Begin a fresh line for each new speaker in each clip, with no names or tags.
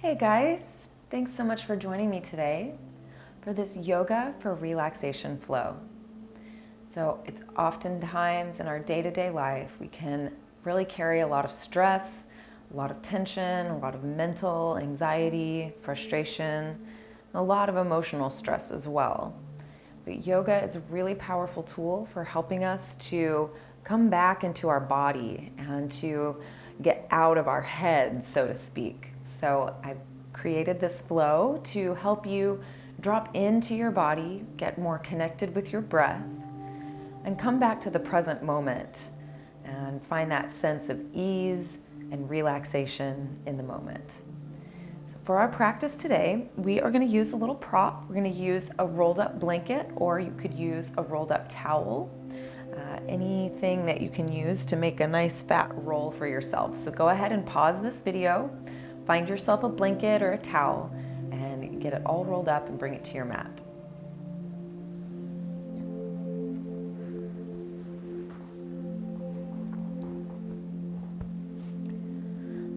Hey guys, thanks so much for joining me today for this yoga for relaxation flow. So it's oftentimes in our day-to-day life, we can really carry a lot of stress, a lot of tension, a lot of mental anxiety, frustration, a lot of emotional stress as well. But yoga is a really powerful tool for helping us to come back into our body and to get out of our heads, so to speak. So I've created this flow to help you drop into your body, get more connected with your breath, and come back to the present moment and find that sense of ease and relaxation in the moment. So for our practice today, we are going to use a little prop. We're going to use a rolled up blanket, or you could use a rolled up towel. Anything that you can use to make a nice fat roll for yourself. So go ahead and pause this video, find yourself a blanket or a towel, and get it all rolled up and bring it to your mat.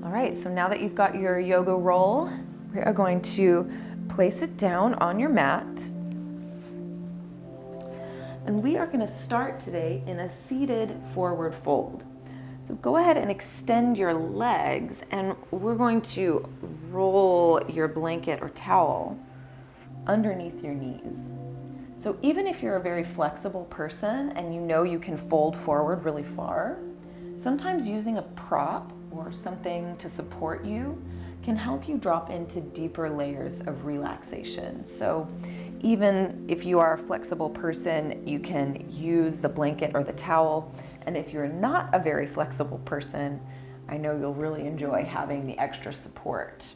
All right, so now that you've got your yoga roll, we are going to place it down on your mat. And we are going to start today in a seated forward fold. So go ahead and extend your legs, and we're going to roll your blanket or towel underneath your knees. So even if you're a very flexible person and you know you can fold forward really far, sometimes using a prop or something to support you can help you drop into deeper layers of relaxation. So even if you are a flexible person, you can use the blanket or the towel. And if you're not a very flexible person, I know you'll really enjoy having the extra support.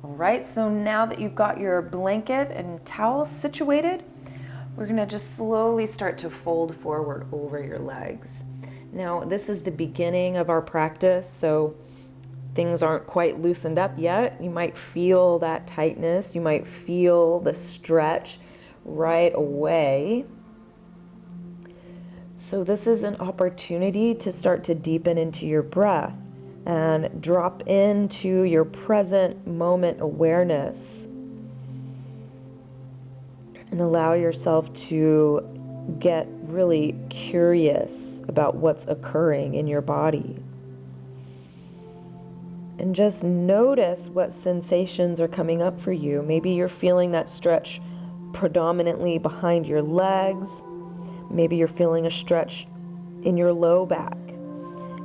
All right, so now that you've got your blanket and towel situated, we're gonna just slowly start to fold forward over your legs. Now, this is the beginning of our practice, so things aren't quite loosened up yet. You might feel that tightness. You might feel the stretch right away. So this is an opportunity to start to deepen into your breath and drop into your present moment awareness. And allow yourself to get really curious about what's occurring in your body. And just notice what sensations are coming up for you. Maybe you're feeling that stretch predominantly behind your legs. Maybe you're feeling a stretch in your low back.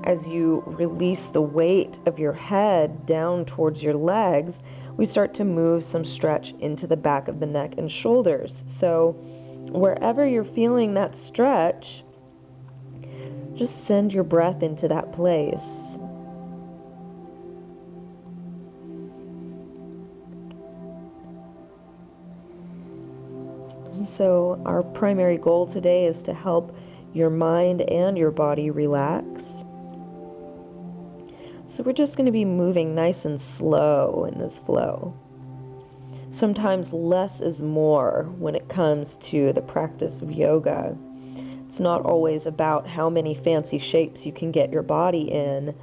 As you release the weight of your head down towards your legs, we start to move some stretch into the back of the neck and shoulders. So wherever you're feeling that stretch, just send your breath into that place. So our primary goal today is to help your mind and your body relax. So we're just going to be moving nice and slow in this flow. Sometimes less is more when it comes to the practice of yoga. It's not always about how many fancy shapes you can get your body in.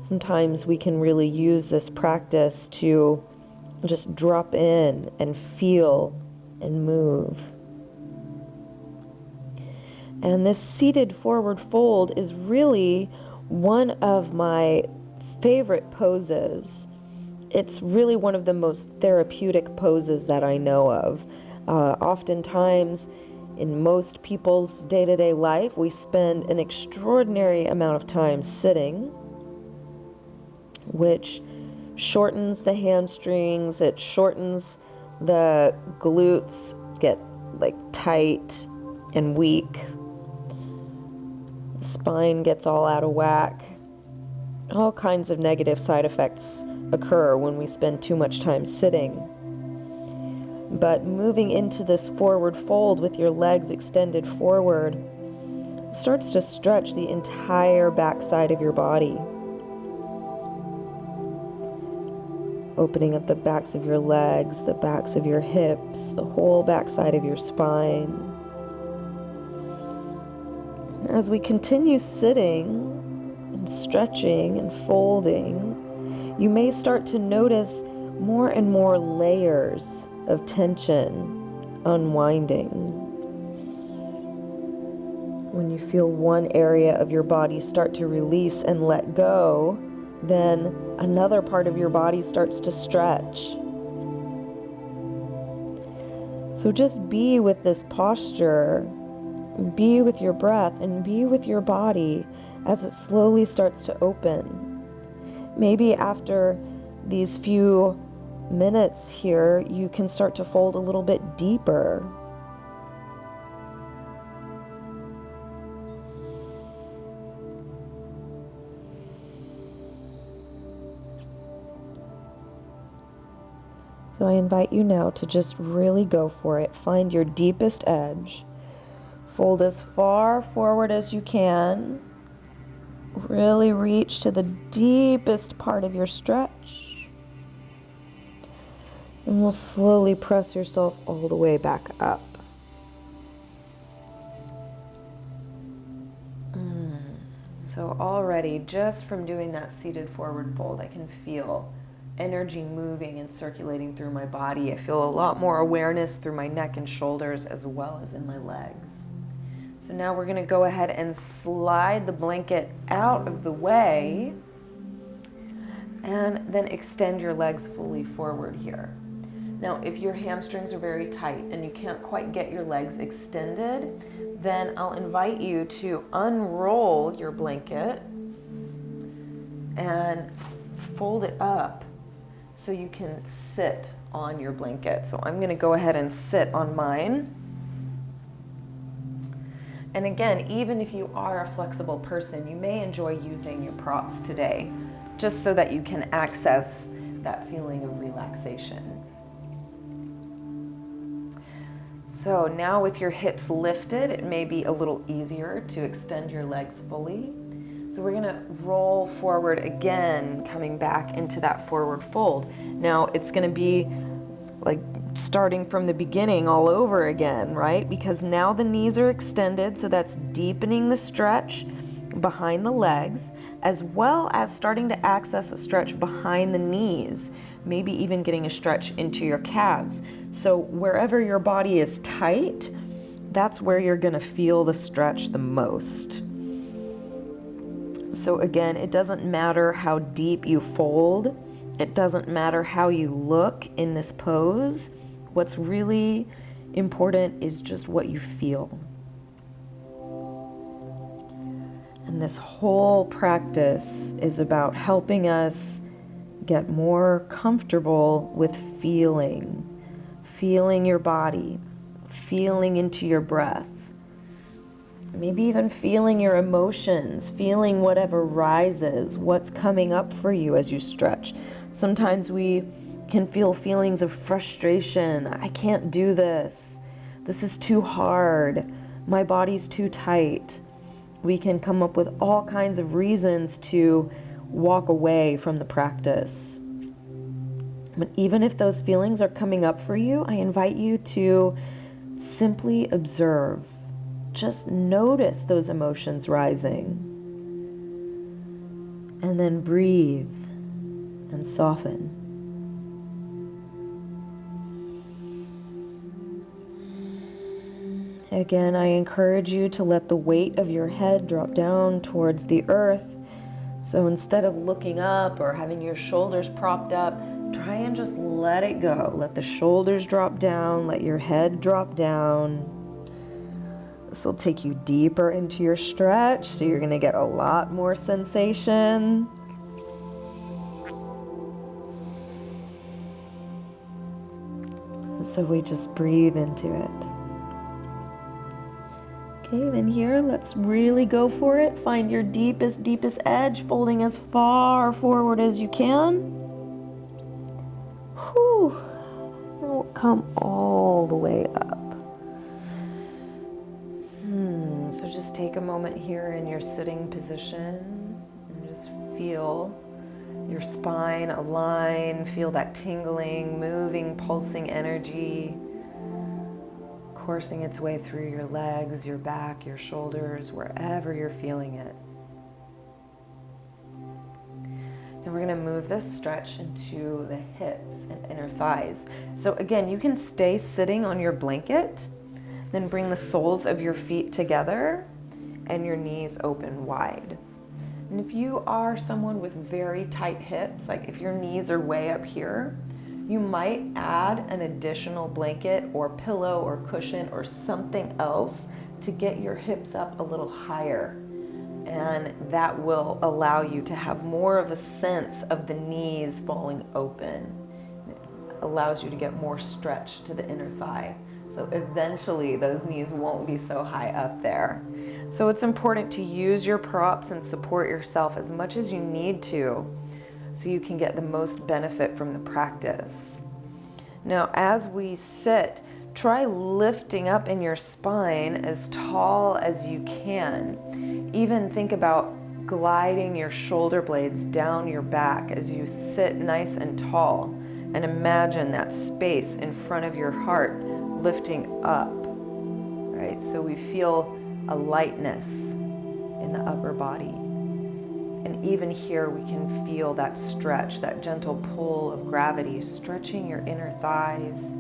Sometimes we can really use this practice to just drop in and feel and move. And this seated forward fold is really one of my favorite poses. It's really one of the most therapeutic poses that I know of. Oftentimes, in most people's day-to-day life, we spend an extraordinary amount of time sitting, which shortens the hamstrings, it shortens the glutes, get like tight and weak. The spine gets all out of whack. All kinds of negative side effects occur when we spend too much time sitting. But moving into this forward fold with your legs extended forward starts to stretch the entire backside of your body. Opening up the backs of your legs, the backs of your hips, the whole backside of your spine. As we continue sitting and stretching and folding,
you may start to notice more and more layers of tension unwinding. When you feel one area of your body start to release and let go, then another part of your body starts to stretch. So just be with this posture, be with your breath, and be with your body as it slowly starts to open. Maybe after these few minutes here, you can start to fold a little bit deeper. So I invite you now to just really go for it. Find your deepest edge. Fold as far forward as you can. Really reach to the deepest part of your stretch. And we'll slowly press yourself all the way back up.
So already, just from doing that seated forward fold, I can feel energy moving and circulating through my body. I feel a lot more awareness through my neck and shoulders as well as in my legs. So now we're going to go ahead and slide the blanket out of the way and then extend your legs fully forward here. Now, if your hamstrings are very tight and you can't quite get your legs extended, then I'll invite you to unroll your blanket and fold it up so you can sit on your blanket. So I'm going to go ahead and sit on mine. And again, even if you are a flexible person, you may enjoy using your props today, just so that you can access that feeling of relaxation. So now with your hips lifted, it may be a little easier to extend your legs fully. So we're gonna roll forward again, coming back into that forward fold. Now it's gonna be like starting from the beginning all over again, right? Because now the knees are extended, so that's deepening the stretch behind the legs, as well as starting to access a stretch behind the knees, maybe even getting a stretch into your calves. So wherever your body is tight, that's where you're gonna feel the stretch the most. So again, it doesn't matter how deep you fold. It doesn't matter how you look in this pose. What's really important is just what you feel. And this whole practice is about helping us get more comfortable with feeling your body, feeling into your breath. Maybe even feeling your emotions, feeling whatever rises, what's coming up for you as you stretch. Sometimes we can feel feelings of frustration. I can't do this. This is too hard. My body's too tight. We can come up with all kinds of reasons to walk away from the practice. But even if those feelings are coming up for you, I invite you to simply observe. Just notice those emotions rising. And then breathe and soften. Again, I encourage you to let the weight of your head drop down towards the earth. So instead of looking up or having your shoulders propped up, try and just let it go. Let the shoulders drop down, let your head drop down. This will take you deeper into your stretch, so you're going to get a lot more sensation. So we just breathe into it. Okay, then here, let's really go for it. Find your deepest edge, folding as far forward as you can. Whew. And we'll come all the way up. So just take a moment here in your sitting position and just feel your spine align, feel that tingling, moving, pulsing energy coursing its way through your legs, your back, your shoulders, wherever you're feeling it. And we're going to move this stretch into the hips and inner thighs. So again, you can stay sitting on your blanket, then bring the soles of your feet together and your knees open wide. And if you are someone with very tight hips, like if your knees are way up here, you might add an additional blanket or pillow or cushion or something else to get your hips up a little higher. And that will allow you to have more of a sense of the knees falling open. It allows you to get more stretch to the inner thigh. So eventually those knees won't be so high up there. So it's important to use your props and support yourself as much as you need to so you can get the most benefit from the practice. Now, as we sit, try lifting up in your spine as tall as you can. Even think about gliding your shoulder blades down your back as you sit nice and tall, and imagine that space in front of your heart lifting up, right? So we feel a lightness in the upper body. And even here we can feel that stretch, that gentle pull of gravity, stretching your inner thighs,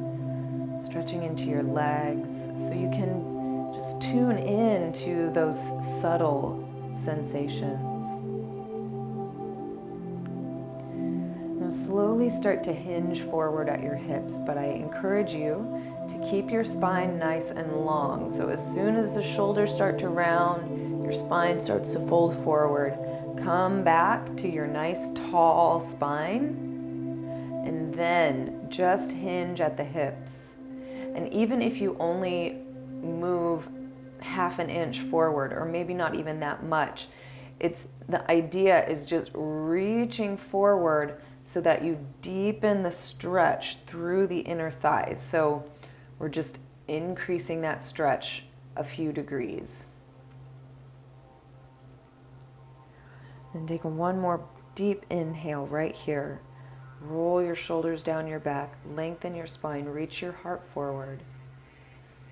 stretching into your legs, so you can just tune in to those subtle sensations. Now slowly start to hinge forward at your hips, but I encourage you to keep your spine nice and long. So as soon as the shoulders start to round, your spine starts to fold forward, come back to your nice tall spine, and then just hinge at the hips. And even if you only move half an inch forward, or maybe not even that much, the idea is just reaching forward so that you deepen the stretch through the inner thighs. So we're just increasing that stretch a few degrees. And take one more deep inhale right here. Roll your shoulders down your back, lengthen your spine, reach your heart forward.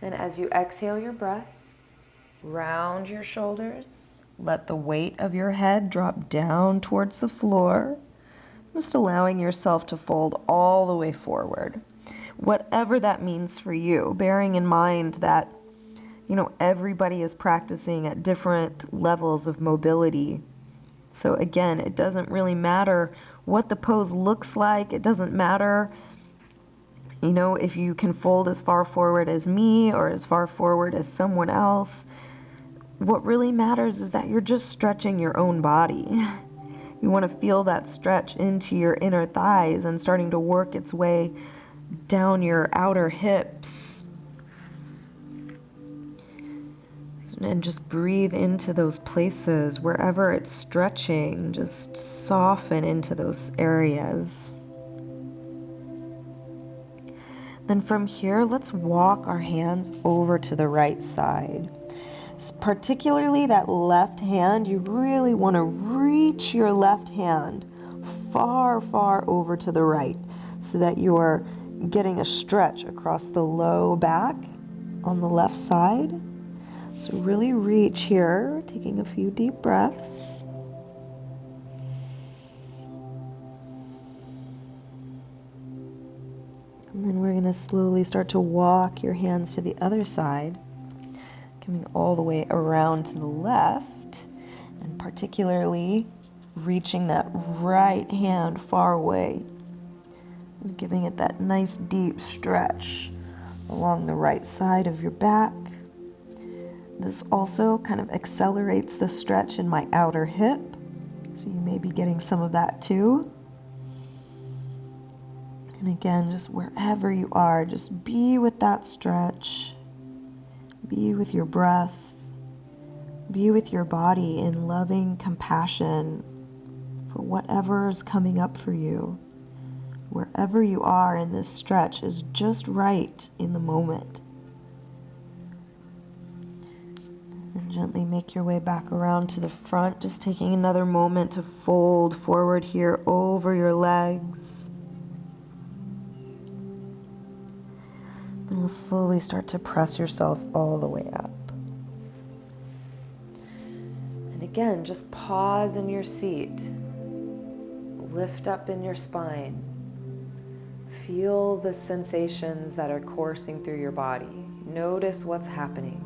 And as you exhale your breath, round your shoulders. Let the weight of your head drop down towards the floor, just allowing yourself to fold all the way forward. Whatever that means for you, bearing in mind that, everybody is practicing at different levels of mobility. So again, it doesn't really matter what the pose looks like. It doesn't matter, if you can fold as far forward as me or as far forward as someone else. What really matters is that you're just stretching your own body. You want to feel that stretch into your inner thighs and starting to work its way down your outer hips. And just breathe into those places. Wherever it's stretching, just soften into those areas. Then from here, let's walk our hands over to the right side. Particularly that left hand, you really want to reach your left hand far, far over to the right so that you are getting a stretch across the low back on the left side. So really reach here, taking a few deep breaths. And then we're going to slowly start to walk your hands to the other side, coming all the way around to the left, and particularly reaching that right hand far away, giving it that nice deep stretch along the right side of your back. This also kind of accelerates the stretch in my outer hip, so you may be getting some of that too. And again, just wherever you are, just be with that stretch. Be with your breath. Be with your body in loving compassion for whatever is coming up for you. Wherever you are in this stretch is just right in the moment. And gently make your way back around to the front, just taking another moment to fold forward here over your legs. And we'll slowly start to press yourself all the way up. And again, just pause in your seat. lift up in your spine. Feel the sensations that are coursing through your body. Notice what's happening.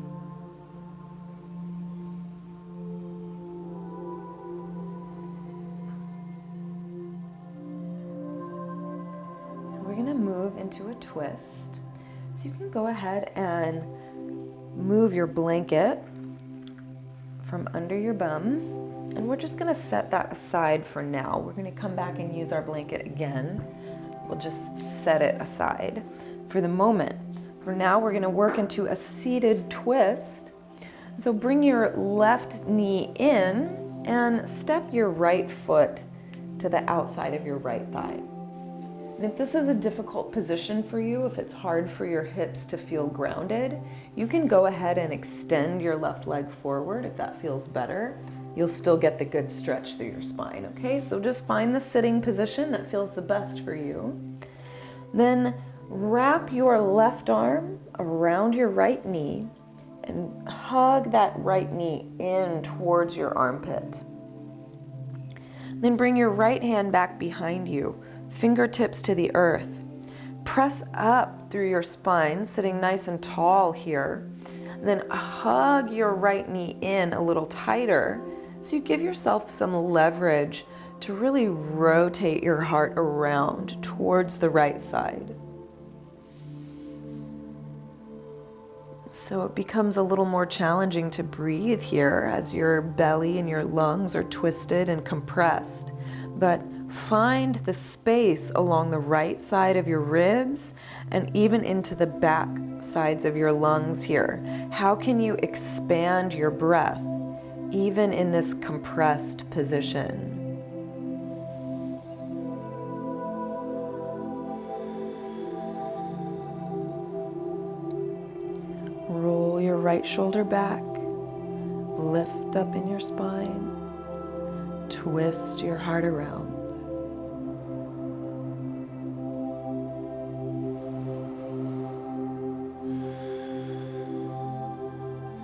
We're going to move into a twist. So you can go ahead and move your blanket from under your bum, and we're just going to set that aside for now. We're going to come back and use our blanket again. We'll just set it aside for the moment. For now, we're going to work into a seated twist. So bring your left knee in and step your right foot to the outside of your right thigh. And if this is a difficult position for you, if it's hard for your hips to feel grounded, you can go ahead and extend your left leg forward if that feels better. You'll still get the good stretch through your spine, okay? So just find the sitting position that feels the best for you. Then wrap your left arm around your right knee and hug that right knee in towards your armpit. Then bring your right hand back behind you, fingertips to the earth. Press up through your spine, sitting nice and tall here. Then hug your right knee in a little tighter so you give yourself some leverage to really rotate your heart around towards the right side. So it becomes a little more challenging to breathe here as your belly and your lungs are twisted and compressed. But find the space along the right side of your ribs and even into the back sides of your lungs here. How can you expand your breath even in this compressed position? Roll your right shoulder back, lift up in your spine, twist your heart around.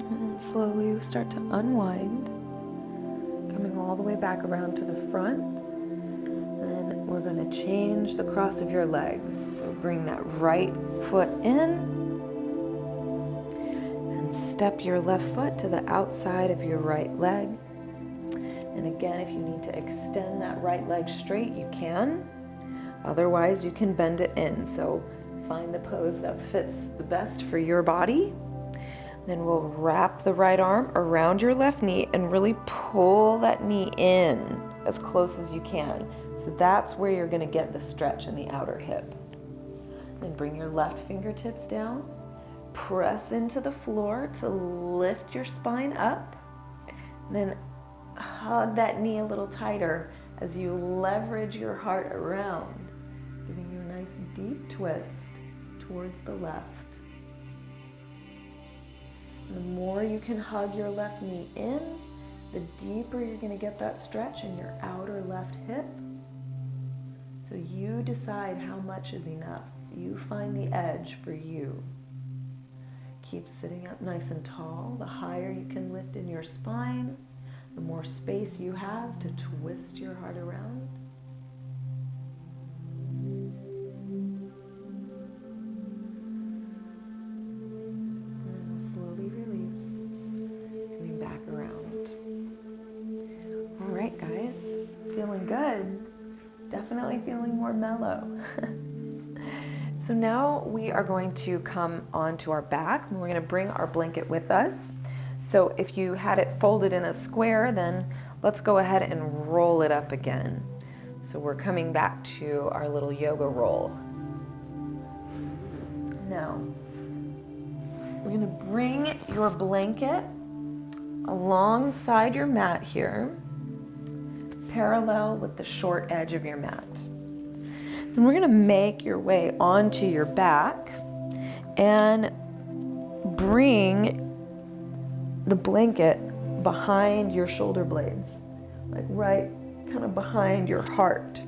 And slowly you start to unwind, coming all the way back around to the front. Then we're going to change the cross of your legs. So bring that right foot in. Step your left foot to the outside of your right leg. And again, if you need to extend that right leg straight, you can. Otherwise, you can bend it in. So find the pose that fits the best for your body. Then we'll wrap the right arm around your left knee and really pull that knee in as close as you can. So that's where you're going to get the stretch in the outer hip. Then bring your left fingertips down. Press into the floor to lift your spine up. Then hug that knee a little tighter as you leverage your heart around, giving you a nice deep twist towards the left. And the more you can hug your left knee in, the deeper you're going to get that stretch in your outer left hip. So you decide how much is enough. You find the edge for you. Keep sitting up nice and tall. The higher you can lift in your spine, the more space you have to twist your heart around. And slowly release, coming back around. All right, guys, feeling good. Definitely feeling more mellow. So now we are going to come onto our back and we're going to bring our blanket with us. So if you had it folded in a square, then let's go ahead and roll it up again. So we're coming back to our little yoga roll. Now, we're going to bring your blanket alongside your mat here, parallel with the short edge of your mat. And we're going to make your way onto your back and bring the blanket behind your shoulder blades, like right kind of behind your heart.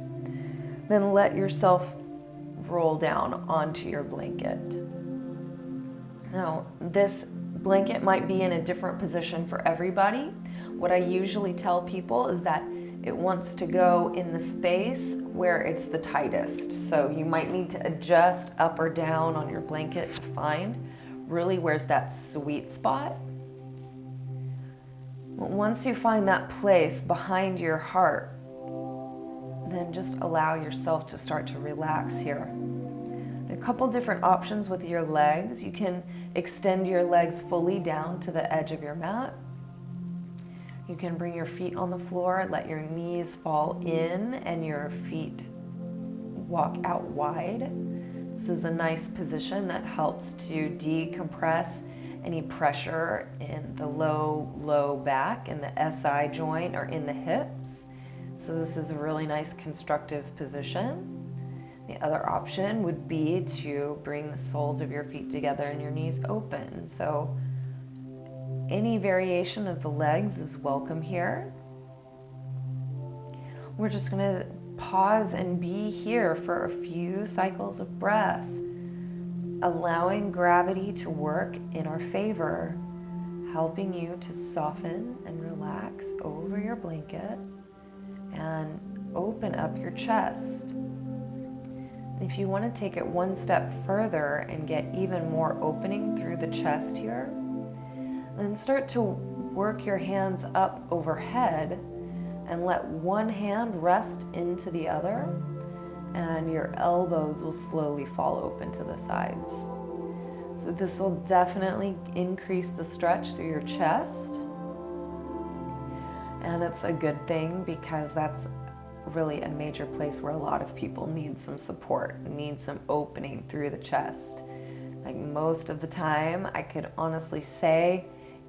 Then let yourself roll down onto your blanket. Now, this blanket might be in a different position for everybody. What I usually tell people is that it wants to go in the space where it's the tightest. So you might need to adjust up or down on your blanket to find really where's that sweet spot. But once you find that place behind your heart, then just allow yourself to start to relax here. A couple different options with your legs. You can extend your legs fully down to the edge of your mat. You can bring your feet on the floor, let your knees fall in and your feet walk out wide. This is a nice position that helps to decompress any pressure in the low back, in the SI joint or in the hips. So this is a really nice constructive position. The other option would be to bring the soles of your feet together and your knees open. So any variation of the legs is welcome here. We're just going to pause and be here for a few cycles of breath, allowing gravity to work in our favor, helping you to soften and relax over your blanket and open up your chest. If you want to take it one step further and get even more opening through the chest here, then start to work your hands up overhead and let one hand rest into the other, and your elbows will slowly fall open to the sides. So this will definitely increase the stretch through your chest. And it's a good thing because that's really a major place where a lot of people need some support, need some opening through the chest. Like most of the time, I could honestly say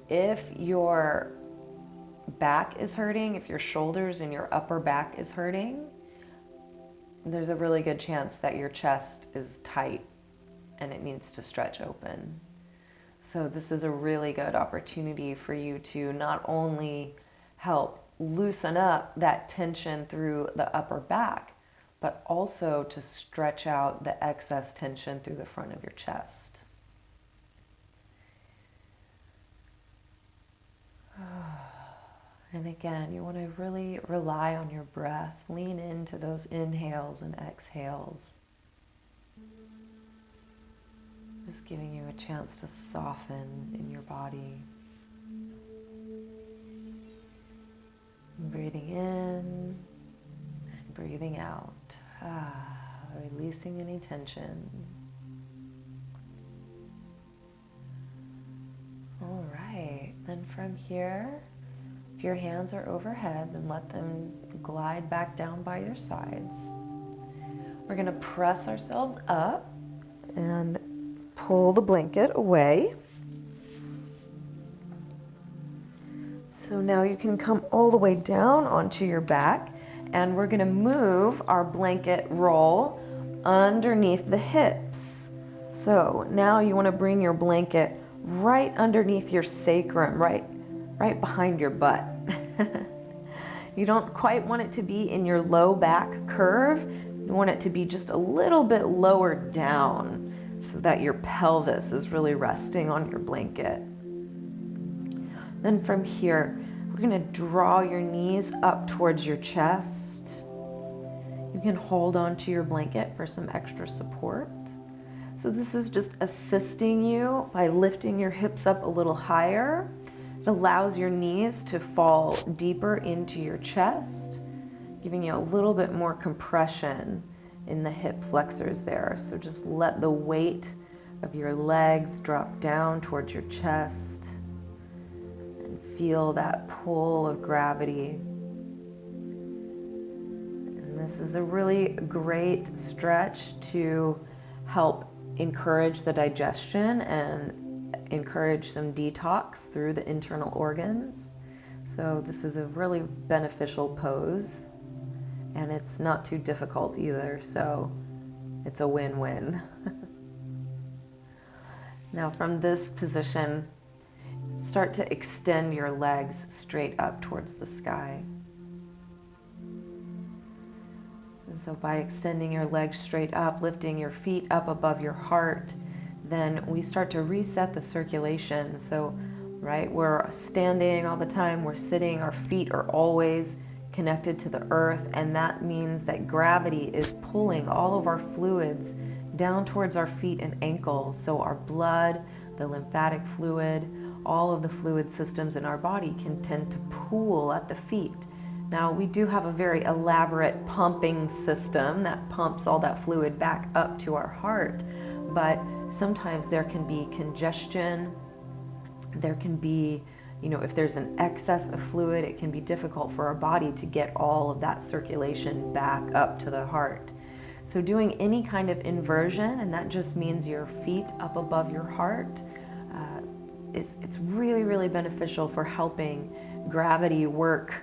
if your back is hurting, if your shoulders and your upper back is hurting, there's a really good chance that your chest is tight and it needs to stretch open. So this is a really good opportunity for you to not only help loosen up that tension through the upper back, but also to stretch out the excess tension through the front of your chest. And again, you want to really rely on your breath. Lean into those inhales and exhales. Just giving you a chance to soften in your body. Breathing in and breathing out. Releasing any tension. All right, then from here, if your hands are overhead, then let them glide back down by your sides. We're going to press ourselves up and pull the blanket away. So now you can come all the way down onto your back, and we're going to move our blanket roll underneath the hips. So now you want to bring your blanket right underneath your sacrum, right behind your butt. You don't quite want it to be in your low back curve. You want it to be just a little bit lower down so that your pelvis is really resting on your blanket. Then from here, we're going to draw your knees up towards your chest. You can hold on to your blanket for some extra support. So this is just assisting you by lifting your hips up a little higher. It allows your knees to fall deeper into your chest, giving you a little bit more compression in the hip flexors there. So just let the weight of your legs drop down towards your chest and feel that pull of gravity. And this is a really great stretch to help encourage the digestion and encourage some detox through the internal organs. So this is a really beneficial pose, and it's not too difficult either, so it's a win-win. Now from this position, start to extend your legs straight up towards the sky. So by extending your legs straight up, lifting your feet up above your heart, then we start to reset the circulation. So, right, we're standing all the time, we're sitting, our feet are always connected to the earth, and that means that gravity is pulling all of our fluids down towards our feet and ankles. So our blood, the lymphatic fluid, all of the fluid systems in our body can tend to pool at the feet. Now, we do have a very elaborate pumping system that pumps all that fluid back up to our heart, but sometimes there can be congestion. There can be, if there's an excess of fluid, it can be difficult for our body to get all of that circulation back up to the heart. So doing any kind of inversion, and that just means your feet up above your heart, it's really, really beneficial for helping gravity work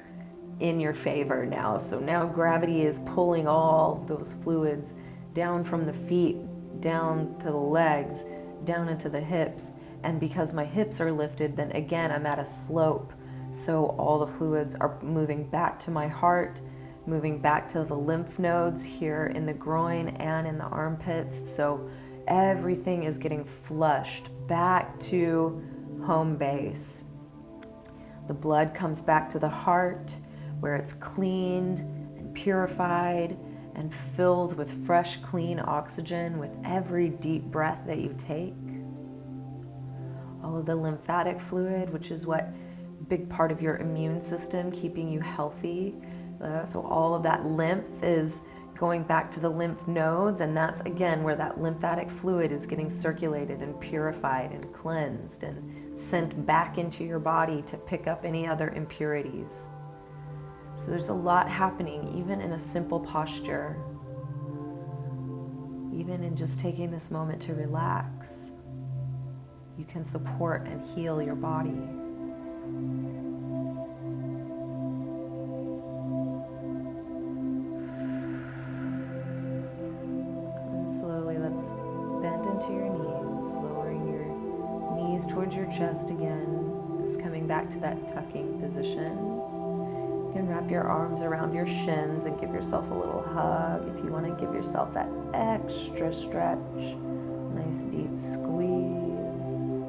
in your favor now. So now gravity is pulling all those fluids down from the feet, down to the legs, down into the hips. And because my hips are lifted, then again, I'm at a slope. So all the fluids are moving back to my heart, moving back to the lymph nodes here in the groin and in the armpits. So everything is getting flushed back to home base. The blood comes back to the heart where it's cleaned and purified and filled with fresh, clean oxygen with every deep breath that you take. All of the lymphatic fluid, which is what big part of your immune system, keeping you healthy. So all of that lymph is going back to the lymph nodes, and that's again where that lymphatic fluid is getting circulated and purified and cleansed and sent back into your body to pick up any other impurities. So there's a lot happening even in a simple posture, even in just taking this moment to relax. You can support and heal your body. Into your knees, lowering your knees towards your chest again, just coming back to that tucking position. You can wrap your arms around your shins and give yourself a little hug if you want to give yourself that extra stretch. Nice deep squeeze.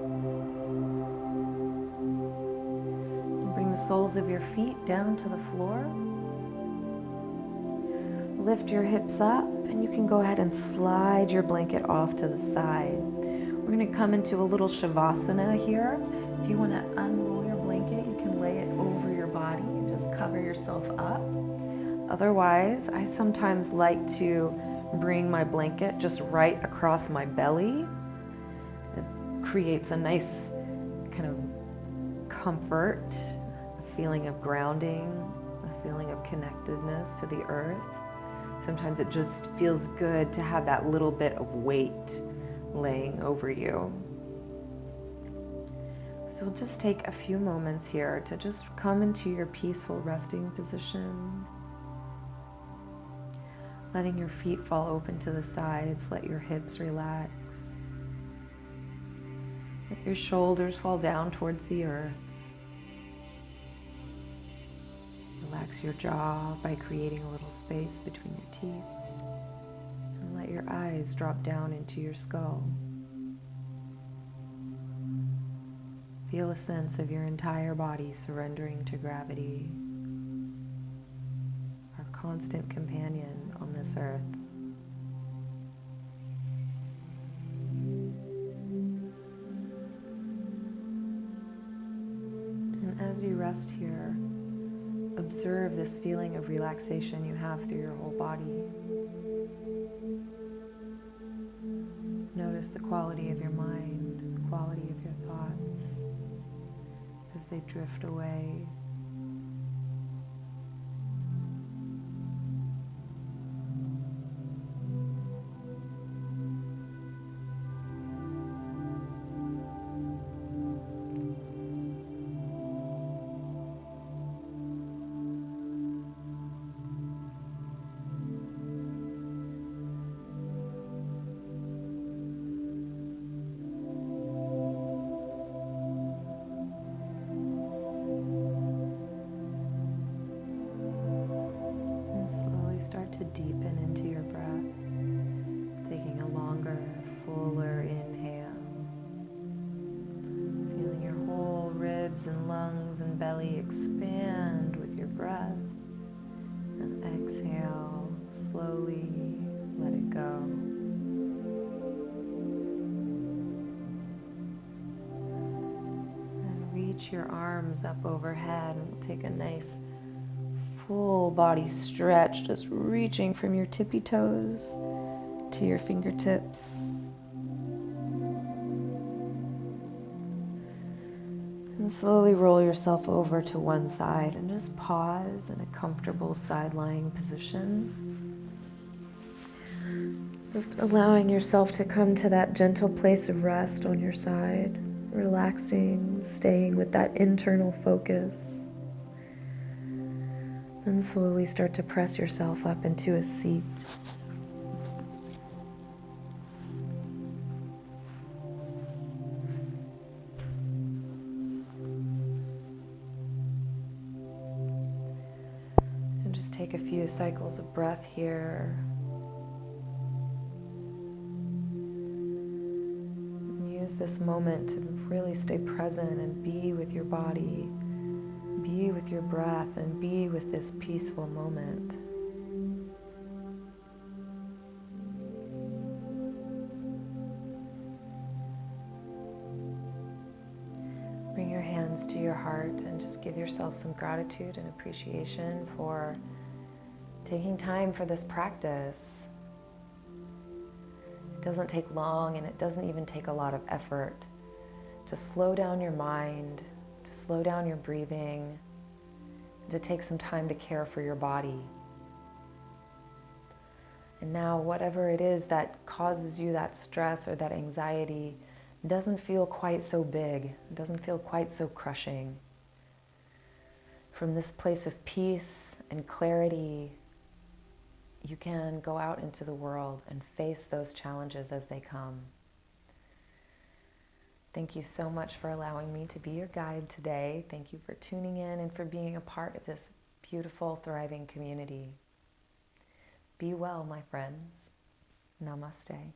And bring the soles of your feet down to the floor. Lift your hips up, and you can go ahead and slide your blanket off to the side. We're going to come into a little Savasana here. If you want to unroll your blanket, you can lay it over your body and just cover yourself up. Otherwise, I sometimes like to bring my blanket just right across my belly. It creates a nice kind of comfort, a feeling of grounding, a feeling of connectedness to the earth. Sometimes it just feels good to have that little bit of weight laying over you. So we'll just take a few moments here to just come into your peaceful resting position. Letting your feet fall open to the sides, let your hips relax. Let your shoulders fall down towards the earth. Relax your jaw by creating a little space between your teeth. And let your eyes drop down into your skull. Feel a sense of your entire body surrendering to gravity, our constant companion on this earth. And as you rest here, observe this feeling of relaxation you have through your whole body. Notice the quality of your mind, the quality of your thoughts as they drift away. Start to deepen into your breath, taking a longer, fuller inhale. Feeling your whole ribs and lungs and belly expand with your breath. Exhale, slowly let it go. And reach your arms up overhead, and we'll take a nice full body stretch, just reaching from your tippy toes to your fingertips. And slowly roll yourself over to one side and just pause in a comfortable side lying position. Just allowing yourself to come to that gentle place of rest on your side, relaxing, staying with that internal focus. Then slowly start to press yourself up into a seat. And just take a few cycles of breath here. And use this moment to really stay present and be with your body, be with your breath, and be with this peaceful moment. Bring your hands to your heart and just give yourself some gratitude and appreciation for taking time for this practice. It doesn't take long, and it doesn't even take a lot of effort. Just slow down your mind, to slow down your breathing, and to take some time to care for your body. And now, whatever it is that causes you that stress or that anxiety doesn't feel quite so big, it doesn't feel quite so crushing. From this place of peace and clarity, you can go out into the world and face those challenges as they come. Thank you so much for allowing me to be your guide today. Thank you for tuning in and for being a part of this beautiful, thriving community. Be well, my friends. Namaste.